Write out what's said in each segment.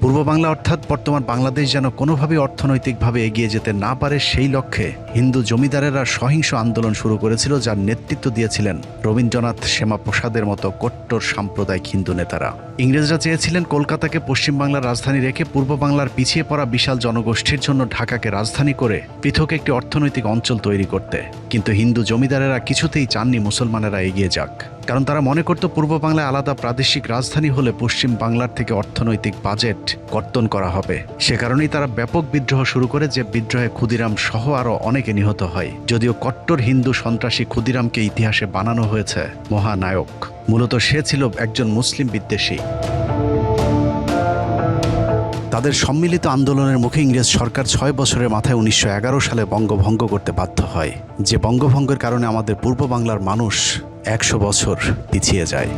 পূর্ব বাংলা অর্থাৎ বর্তমান বাংলাদেশ যেন কোনোভাবেই অর্থনৈতিকভাবে এগিয়ে যেতে না পারে সেই লক্ষ্যে হিন্দু জমিদারেরা সহিংস আন্দোলন শুরু করেছিল, যার নেতৃত্ব দিয়েছিলেন রবীন্দ্রনাথ, শ্যামাপ্রসাদের মতো কট্টর সাম্প্রদায়িক হিন্দু নেতারা। ইংরেজরা চেয়েছিলেন কলকাতাকে পশ্চিমবাংলার রাজধানী রেখে পূর্ব বাংলার পিছিয়ে পড়া বিশাল জনগোষ্ঠীর জন্য ঢাকাকে রাজধানী করে পৃথক একটি অর্থনৈতিক অঞ্চল তৈরি করতে। কিন্তু হিন্দু জমিদারেরা কিছুতেই চাননি মুসলমানেরা এগিয়ে যাক, কারণ তারা মনে করত পূর্ব বাংলায় আলাদা প্রাদেশিক রাজধানী হলে পশ্চিম বাংলার থেকে অর্থনৈতিক বাজেট কর্তন করা হবে। সে কারণেই তারা ব্যাপক বিদ্রোহ শুরু করে, যে বিদ্রোহে ক্ষুদিরাম সহ আরও অনেকে নিহত হয়। যদিও কট্টর হিন্দু সন্ত্রাসী ক্ষুদিরামকে ইতিহাসে বানানো হয়েছে মহানায়ক, মূলত সে ছিল একজন মুসলিম বিদ্বেষী। তাদের সম্মিলিত আন্দোলনের মুখে ইংরেজ সরকার 6 বছরের মাথায় 1911 সালে বঙ্গভঙ্গ করতে বাধ্য হয়, যে বঙ্গভঙ্গের কারণে আমাদের পূর্ব বাংলার মানুষ 100 বছর পিছিয়ে যায়।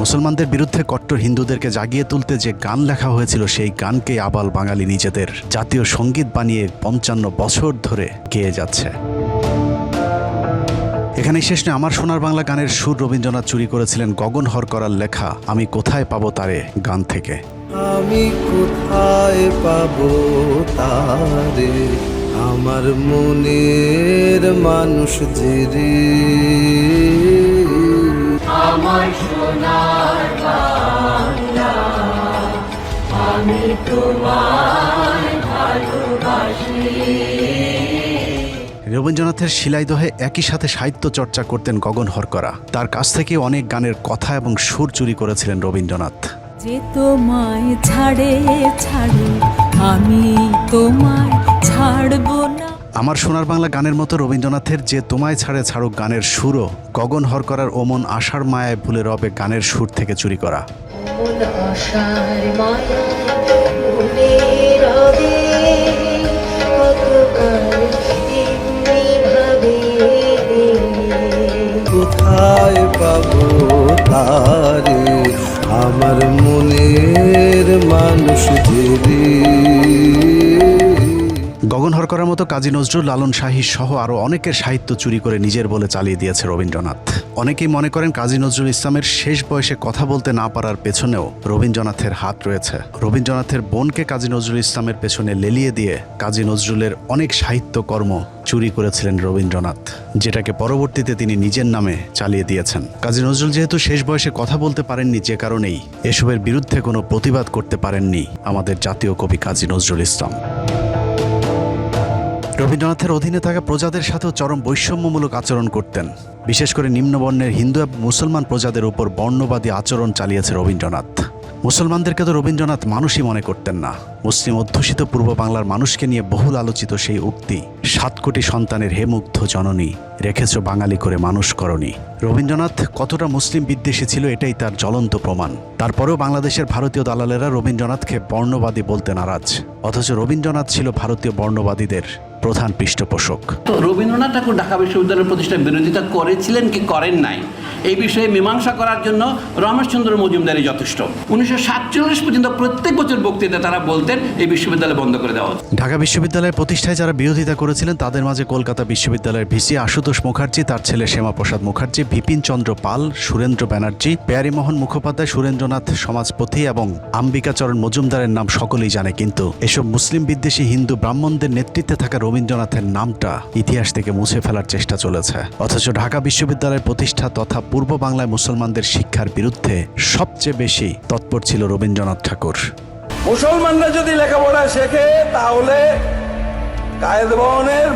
মুসলমানদের বিরুদ্ধে কট্টর হিন্দুদেরকে জাগিয়ে তুলতে যে গান লেখা হয়েছিল, সেই গানকে আবাল বাঙালি নিজেদের জাতীয় সঙ্গীত বানিয়ে 55 বছর ধরে গেয়ে যাচ্ছে। এখানেই শেষ নয়, আমার সোনার বাংলা গানের সুর রবীন্দ্রনাথ চুরি করেছিলেন গগন হরকরার লেখা আমি কোথায় পাবো তারে গান থেকে। আমি কোথায় পাবো তারে, আমার মনের মানুষ যে রে, আমার সোনার বাংলা আমি তোমায় ভালোবাসি। রবীন্দ্রনাথের শিলাইদহে একই সাথে সাহিত্য চর্চা করতেন গগন হরকরা। তার কাছ থেকে অনেক গানের কথা এবং সুর চুরি করেছিলেন রবীন্দ্রনাথ। যে তোমায় ছাড়ে ছাড়ে আমি তোমায় ছাড়ব না। আমার সোনার বাংলা গানের মতো রবীন্দ্রনাথের যে তোমায় ছাড়ে ছাড়ুক গানের সুরও গগন হরকরার ওমন আশার মায়ায় ভুলে রবে গানের সুর থেকে চুরি করা। কোথায় পাবো তারে, আমার মনের মানুষ যে রে। গগন হরকরার মতো কাজী নজরুল, লালন শাহী সহ আরও অনেকের সাহিত্য চুরি করে নিজের বলে চালিয়ে দিয়েছে রবীন্দ্রনাথ। অনেকেই মনে করেন কাজী নজরুল ইসলামের শেষ বয়সে কথা বলতে না পারার পেছনেও রবীন্দ্রনাথের হাত রয়েছে। রবীন্দ্রনাথের বোনকে কাজী নজরুল ইসলামের পেছনে লেলিয়ে দিয়ে কাজী নজরুলের অনেক সাহিত্যকর্ম চুরি করেছিলেন রবীন্দ্রনাথ, যেটাকে পরবর্তীতে তিনি নিজের নামে চালিয়ে দিয়েছেন। কাজী নজরুল যেহেতু শেষ বয়সে কথা বলতে পারেননি, যে কারণেই এসবের বিরুদ্ধে কোনো প্রতিবাদ করতে পারেননি আমাদের জাতীয় কবি কাজী নজরুল ইসলাম। রবীন্দ্রনাথের অধীনে থাকা প্রজাদের সাথেও চরম বৈষম্যমূলক আচরণ করতেন। বিশেষ করে নিম্নবর্ণের হিন্দু এবং মুসলমান প্রজাদের উপর বর্ণবাদী আচরণ চালিয়েছে রবীন্দ্রনাথ। মুসলমানদেরকে তো রবীন্দ্রনাথ মানুষই মনে করতেন না। মুসলিম অধ্যুষিত পূর্ব বাংলার মানুষকে নিয়ে বহুল আলোচিত সেই উক্তি, 7 কোটি সন্তানের হে মুগ্ধ জননী, রেখেছ বাঙালি করে মানুষ করণী। রবীন্দ্রনাথ কতটা মুসলিম বিদ্বেষী ছিল এটাই তার জ্বলন্ত প্রমাণ। তারপরেও বাংলাদেশের ভারতীয় দালালেরা রবীন্দ্রনাথকে বর্ণবাদী বলতে নারাজ, অথচ রবীন্দ্রনাথ ছিল ভারতীয় বর্ণবাদীদের প্রধান পৃষ্ঠপোষক। তো রবীন্দ্রনাথ ঠাকুর ঢাকা বিশ্ববিদ্যালয়ের প্রতিষ্ঠার বিরোধিতা করেছিলেন কি করেন নাই, এই বিষয়ে মীমাংসা করার জন্য রমেশচন্দ্র মজুমদারই যথেষ্ট। 1947 পর্যন্ত প্রত্যেক বছর বক্তৃতা তারা বলতেন এই বিশ্ববিদ্যালয় বন্ধ করে দেওয়া। ঢাকা বিশ্ববিদ্যালয়ের প্রতিষ্ঠায় যারা বিরোধিতা করেছিলেন তাদের মাঝে কলকাতা বিশ্ববিদ্যালয়ের ভিসি আশুতোষ মুখার্জি, তার ছেলে শ্যামাপ্রসাদ মুখার্জি, বিপিন চন্দ্র পাল, সুরেন্দ্র ব্যানার্জি, প্যারীমোহন মুখোপাধ্যায়, সুরেন্দ্রনাথ সমাজপতি এবং আম্বিকাচরণ মজুমদারের নাম সকলেই জানে। কিন্তু এসব মুসলিম বিদ্বেষী হিন্দু ব্রাহ্মণদের নেতৃত্বে থাকা রবীন্দ্রনাথের নামটা ইতিহাস থেকে মুছে ফেলার চেষ্টা চলেছে। অথচ ঢাকা বিশ্ববিদ্যালয়ের প্রতিষ্ঠা তথা পূর্ব বাংলায় মুসলমানদের শিক্ষার বিরুদ্ধে সবচেয়ে বেশি তৎপর ছিল রবীন্দ্রনাথ ঠাকুর। মুসলমানরা যদি লেখাপড়া শেখে তাহলে কায়েদবনের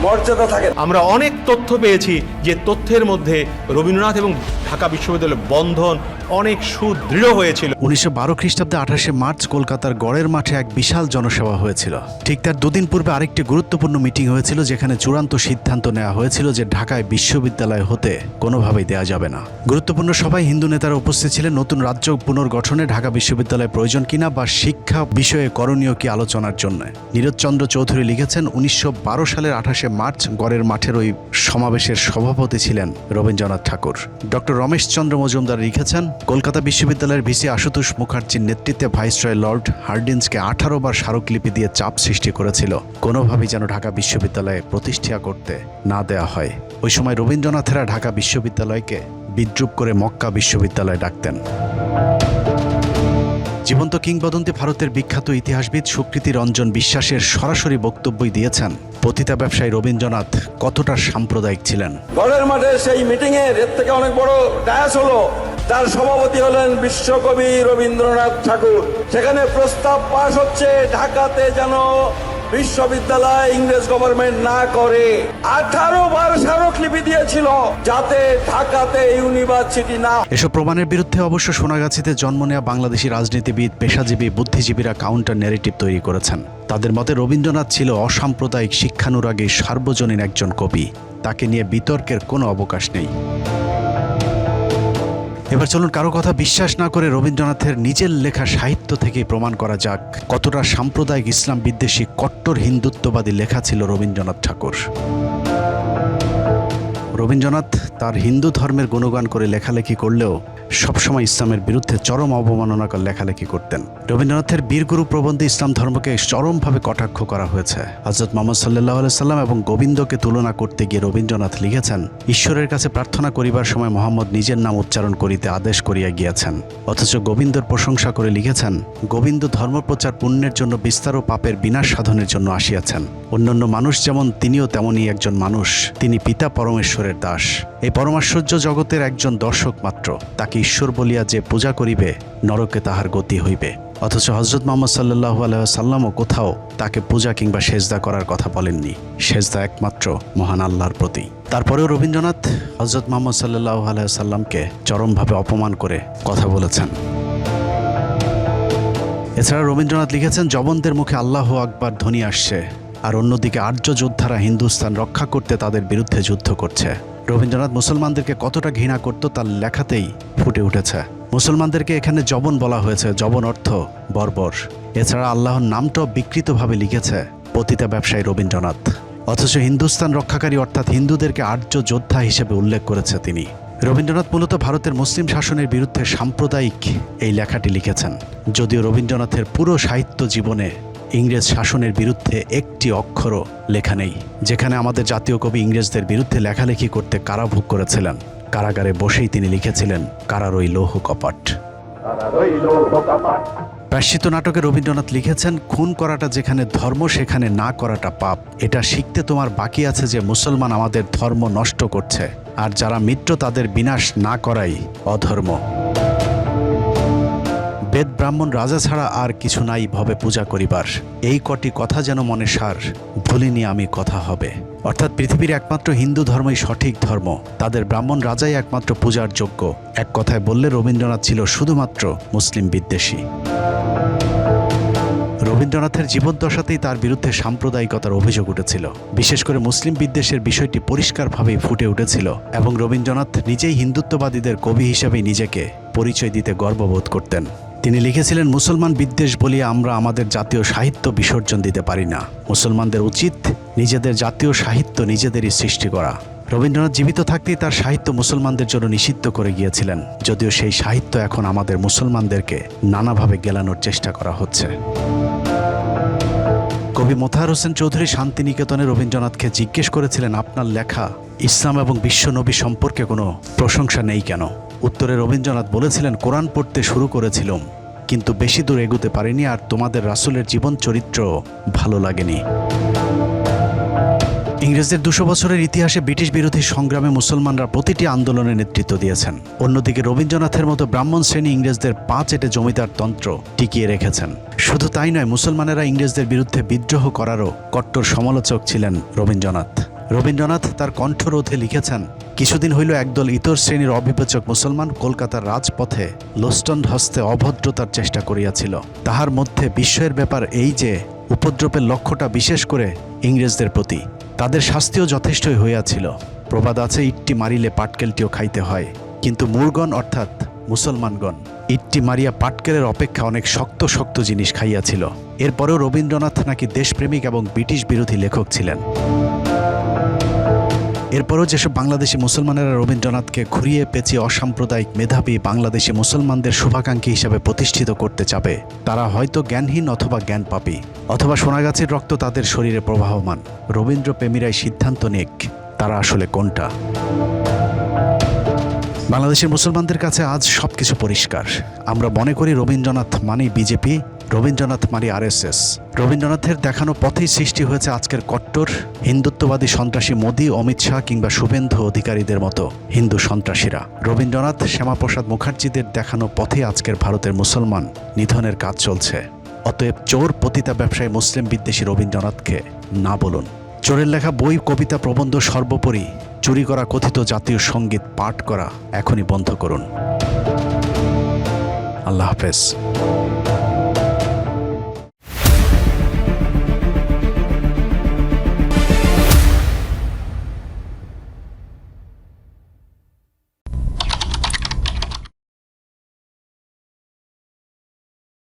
মর্যাদা থাকে। আমরা অনেক তথ্য পেয়েছি যে তথ্যের মধ্যে রবীন্দ্রনাথ এবং ঢাকা বিশ্ববিদ্যালয়ের বন্ধন অনেক সুদৃঢ় হয়েছিল। 1912 খ্রিস্টাব্দে 28শে মার্চ কলকাতার গড়ের মাঠে এক বিশাল জনসভা হয়েছিল। ঠিক তার দুদিন পূর্বে আরেকটি গুরুত্বপূর্ণ মিটিং হয়েছিল, যেখানে চূড়ান্ত সিদ্ধান্ত নেওয়া হয়েছিল যে ঢাকায় বিশ্ববিদ্যালয় হতে কোনোভাবেই দেওয়া যাবে না। গুরুত্বপূর্ণ সভায় হিন্দু নেতারা উপস্থিত ছিলেন। নতুন রাজ্য পুনর্গঠনে ঢাকা বিশ্ববিদ্যালয় প্রয়োজন কিনা বা শিক্ষা বিষয়ে করণীয় কি আলোচনার জন্য নীরজচন্দ্র চৌধুরী লিখেছেন, 1912 সালের 28শে মার্চ গড়ের মাঠের ওই সমাবেশের সভাপতি ছিলেন রবীন্দ্রনাথ ঠাকুর। ডক্টর রমেশচন্দ্র মজুমদার লিখেছেন, কলকাতা বিশ্ববিদ্যালয়ের ভিসি আশুতোষ মুখার্জির নেতৃত্বে ভাইসরয় লর্ড হার্ডিন্সকে 18 বার স্মারকলিপি দিয়ে চাপ সৃষ্টি করেছিল কোনোভাবেই যেন ঢাকা বিশ্ববিদ্যালয়ে প্রতিষ্ঠা করতে না দেওয়া হয়। ওই সময় রবীন্দ্রনাথেরা ঢাকা বিশ্ববিদ্যালয়কে বিদ্রূপ করে মক্কা বিশ্ববিদ্যালয় ডাকতেন। জীবন্ত কিংবদন্তি ভারতের বিখ্যাত ইতিহাসবিদ সুকৃতি রঞ্জন বিশ্বাসের সরাসরি বক্তব্যই দিয়েছেন পতিতা ব্যবসায়ী রবীন্দ্রনাথ কতটা সাম্প্রদায়িক ছিলেন। গড়ের মাঠে সেই মিটিং এর থেকে অনেক বড় ডায়াস হলো, তার সভাপতি হলেন বিশ্বকবি রবীন্দ্রনাথ ঠাকুর। সেখানে প্রস্তাব পাশ হচ্ছে ঢাকাতে যেন বিশ্ববিদ্যালয় ইংরেজ গভর্নমেন্ট না করে। 18 বার স্মারকলিপি দিয়েছিল যাতে ঢাকাতে ইউনিভার্সিটি না। এসব প্রমাণের বিরুদ্ধে অবশ্য সোনাগাছিতে জন্ম নেওয়া বাংলাদেশি রাজনীতিবিদ, পেশাজীবী, বুদ্ধিজীবীরা কাউন্টার ন্যারেটিভ তৈরি করেছেন। তাদের মতে রবীন্দ্রনাথ ছিল অসাম্প্রদায়িক, শিক্ষানুরাগী, সার্বজনীন একজন কবি। তাকে নিয়ে বিতর্কের কোনো অবকাশ নেই। এবার চলুন কারো কথা বিশ্বাস না করে রবীন্দ্রনাথের নিজের লেখা সাহিত্য থেকেই প্রমাণ করা যাক কতটা সাম্প্রদায়িক, ইসলাম বিদ্বেষী, কট্টর হিন্দুত্ববাদী লেখা ছিল রবীন্দ্রনাথ ঠাকুর। রবীন্দ্রনাথ তার হিন্দু ধর্মের গুণগান করে লেখালেখি করলেও সবসময় ইসলামের বিরুদ্ধে চরম অবমাননাকর লেখালেখি করতেন। রবীন্দ্রনাথের বীরগুরু প্রবন্ধে ইসলাম ধর্মকে চরমভাবে কটাক্ষ করা হয়েছে। হযরত মুহাম্মদ সাল্লাল্লাহু আলাইহি সাল্লাম এবং গোবিন্দকে তুলনা করতে গিয়ে রবীন্দ্রনাথ লিখেছেন, ঈশ্বরের কাছে প্রার্থনা করিবার সময় মোহাম্মদ নিজের নাম উচ্চারণ করিতে আদেশ করিয়া গিয়াছেন, অথচ গোবিন্দর প্রশংসা করে লিখেছেন, গোবিন্দ ধর্মপ্রচার পুণ্যের জন্য বিস্তার ও পাপের বিনাশ সাধনের জন্য আসিয়াছেন। অন্যান্য মানুষ যেমন, তিনিও তেমনই একজন মানুষ। তিনি পিতা পরমেশ্বরের দাস, এই পরমাশ্চর্য জগতের একজন দর্শক মাত্র। তাকে ঈশ্বর বলিয়া যে পূজা করিবে, নরকে তাহার গতি হইবে। অথচ হযরত মুহাম্মদ সাল্লাল্লাহু আলাইহি ওয়াসাল্লামও কোথাও তাকে পূজা কিংবা সেজদা করার কথা বলেননি। সেজদা একমাত্র মহান আল্লাহর প্রতি। তারপরেও রবীন্দ্রনাথ হযরত মুহাম্মদ সাল্লাল্লাহু আলাইহি ওয়াসাল্লামকে চরমভাবে অপমান করে কথা বলেছেন। এছাড়া রবীন্দ্রনাথ লিখেছেন, জবনদের মুখে আল্লাহু আকবার ধ্বনি আসছে, আর অন্যদিকে আর্য যোদ্ধারা হিন্দুস্তান রক্ষা করতে তাদের বিরুদ্ধে যুদ্ধ করছে। রবীন্দ্রনাথ মুসলমানদেরকে কতটা ঘৃণা করত তার লেখাতেই ফুটে উঠেছে। মুসলমানদেরকে এখানে জবন বলা হয়েছে, জবন অর্থ বর্বর। এছাড়া আল্লাহর নামটাও বিকৃতভাবে লিখেছে পতিতা ব্যবসায়ী রবীন্দ্রনাথ। অথচ হিন্দুস্তান রক্ষাকারী অর্থাৎ হিন্দুদেরকে আর্য যোদ্ধা হিসেবে উল্লেখ করেছে তিনি। রবীন্দ্রনাথ মূলত ভারতের মুসলিম শাসনের বিরুদ্ধে সাম্প্রদায়িক এই লেখাটি লিখেছেন। যদিও রবীন্দ্রনাথের পুরো সাহিত্য জীবনে ইংরেজ শাসনের বিরুদ্ধে একটি অক্ষরও লেখা নেই। যেখানে আমাদের জাতীয় কবি ইংরেজদের বিরুদ্ধে লেখালেখি করতে কারাভোগ করেছিলেন, কারাগারে বসেই তিনি লিখেছিলেন, কারার ওই লৌহ কপাট। প্রায়শ্চিত্ত নাটকে রবীন্দ্রনাথ লিখেছেন, খুন করাটা যেখানে ধর্ম সেখানে না করাটা পাপ। এটা শিখতে তোমার বাকি আছে যে মুসলমান আমাদের ধর্ম নষ্ট করছে, আর যারা মিত্র তাদের বিনাশ না করাই অধর্ম। বেদ, ব্রাহ্মণ, রাজা ছাড়া আর কিছু নাই ভবে পূজা করিবার, এই কটি কথা যেন মনে সার, ভুলিনি আমি কথা হবে। অর্থাৎ পৃথিবীর একমাত্র হিন্দু ধর্মই সঠিক ধর্ম, তাদের ব্রাহ্মণ রাজাই একমাত্র পূজার যোগ্য। এক কথায় বললে রবীন্দ্রনাথ ছিল শুধুমাত্র মুসলিম বিদ্বেষী। রবীন্দ্রনাথের জীবদ্দশাতেই তার বিরুদ্ধে সাম্প্রদায়িকতার অভিযোগ উঠেছিল। বিশেষ করে মুসলিম বিদ্বেষের বিষয়টি পরিষ্কারভাবেই ফুটে উঠেছিল, এবং রবীন্দ্রনাথ নিজেই হিন্দুত্ববাদীদের কবি হিসেবেই নিজেকে পরিচয় দিতে গর্ববোধ করতেন। তিনি লিখেছিলেন, মুসলমান বিদ্বেষ বলিয়া আমরা আমাদের জাতীয় সাহিত্য বিসর্জন দিতে পারি না। মুসলমানদের উচিত নিজেদের জাতীয় সাহিত্য নিজেদেরই সৃষ্টি করা। রবীন্দ্রনাথ জীবিত থাকতেই তার সাহিত্য মুসলমানদের জন্য নিষিদ্ধ করে গিয়েছিলেন, যদিও সেই সাহিত্য এখন আমাদের মুসলমানদেরকে নানাভাবে গেলানোর চেষ্টা করা হচ্ছে। কবি মোতাহার হোসেন চৌধুরী শান্তিনিকেতনে রবীন্দ্রনাথকে জিজ্ঞেস করেছিলেন, আপনার লেখা ইসলাম এবং বিশ্বনবী সম্পর্কে কোনো প্রশংসা নেই কেন? উত্তরে রবীন্দ্রনাথ বলেছিলেন, কোরআন পড়তে শুরু করেছিলাম, কিন্তু বেশি দূর এগোতে পারিনি, আর তোমাদের রাসূলের জীবন চরিত্র ভালো লাগেনি। ইংরেজদের 200 বছরের ইতিহাসে ব্রিটিশ বিরোধী সংগ্রামে মুসলমানরা প্রতিটি আন্দোলনে নেতৃত্ব দিয়েছেন। অন্যদিকে রবীন্দ্রনাথের মতো ব্রাহ্মণ শ্রেণী ইংরেজদের পা চেটে জমিদার তন্ত্র টিকিয়ে রেখেছেন। শুধু তাই নয়, মুসলমানেরা ইংরেজদের বিরুদ্ধে বিদ্রোহ করারও কট্টর সমালোচক ছিলেন রবীন্দ্রনাথ। রবীন্দ্রনাথ তার কণ্ঠরোধে লিখেছেন, কিছুদিন হইল একদল ইতর শ্রেণীর অবিবেচক মুসলমান কলকাতার রাজপথে লোস্টন হস্তে অভদ্রতার চেষ্টা করিয়াছিল। তাহার মধ্যে বিস্ময়ের ব্যাপার এই যে উপদ্রবের লক্ষ্যটা বিশেষ করে ইংরেজদের প্রতি। তাদের শাস্তিও যথেষ্টই হইয়াছিল। প্রবাদ আছে, ইট্টি মারিলে পাটকেলটিও খাইতে হয়, কিন্তু মূর্গণ অর্থাৎ মুসলমানগণ ইট্টি মারিয়া পাটকেলের অপেক্ষা অনেক শক্ত শক্ত জিনিস খাইয়াছিল। এরপরেও রবীন্দ্রনাথ নাকি দেশপ্রেমিক এবং ব্রিটিশ বিরোধী লেখক ছিলেন। এরপরও যেসব বাংলাদেশি মুসলমানেরা রবীন্দ্রনাথকে ঘুরিয়ে পেঁচিয়ে অসাম্প্রদায়িক, মেধাবী, বাংলাদেশি মুসলমানদের শুভাকাঙ্ক্ষী হিসাবে প্রতিষ্ঠিত করতে চাবে, তারা হয়তো জ্ঞানহীন অথবা জ্ঞানপাপী, অথবা সোনাগাছির রক্ত তাদের শরীরে প্রবাহমান। রবীন্দ্রপ্রেমীরাই সিদ্ধান্ত নিক তারা আসলে কোনটা। বাংলাদেশের মুসলমানদের কাছে আজ সবকিছু পরিষ্কার। আমরা মনে করি রবীন্দ্রনাথ মানেই বিজেপি, রবীন্দ্রনাথ মানে RSS। রবীন্দ্রনাথের দেখানো পথেই সৃষ্টি হয়েছে আজকের কট্টর হিন্দুত্ববাদী সন্ত্রাসী মোদি, অমিত শাহ কিংবা শুভেন্দু অধিকারীদের মতো হিন্দু সন্ত্রাসীরা। রবীন্দ্রনাথ, শ্যামাপ্রসাদ মুখার্জিদের দেখানো পথে আজকের ভারতের মুসলমান নিধনের কাজ চলছে। অতএব চোর, পতিতা ব্যবসায়ী, মুসলিম বিদ্বেষী রবীন্দ্রনাথকে না বলুন। চোরের লেখা বই, কবিতা, প্রবন্ধ, সর্বোপরি চুরি করা কথিত জাতীয় সঙ্গীত পাঠ করা এখনই বন্ধ করুন। আল্লাহ হাফেজ।